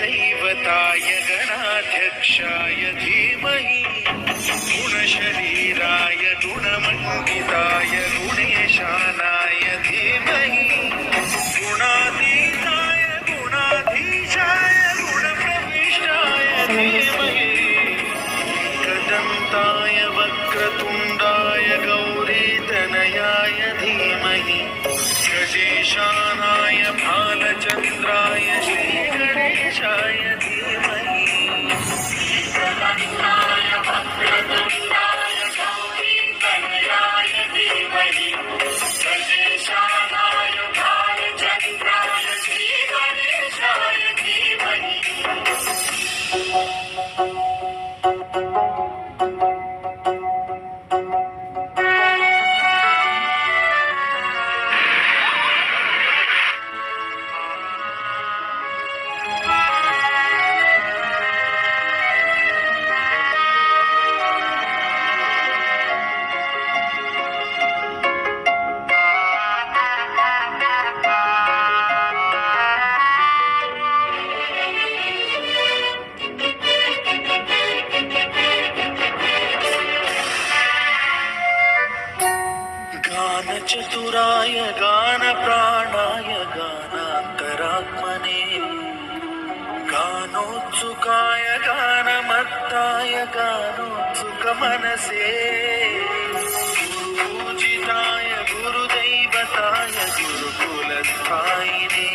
गणदैवताय गणाध्यक्षाय धीमहि गुणशरीराय गुणमण्डिताय गुणेशानाय धीमहि गुणातीताय गुणाधीशाय गुणप्रविष्टाय धीमहि एकदन्ताय वक्रतुण्डाय गौरीतनयाय धीमहि गजेशानाय भालचन्द्राय श्रीगणेशाय धीमहि एकदन्ताय वक्रतुण्डाय गौरीतनयाय धीमहि गजेशानाय भालचन्द्राय श्रीगणेशाय धीमहि चतुराय गानप्राणाय गानान्तरात्मने गानोत्सुकाय गानमत्ताय गानोत्सुकमनसे गुरुपूजिताय गुरुदैवताय गुरुकुलस्थायिने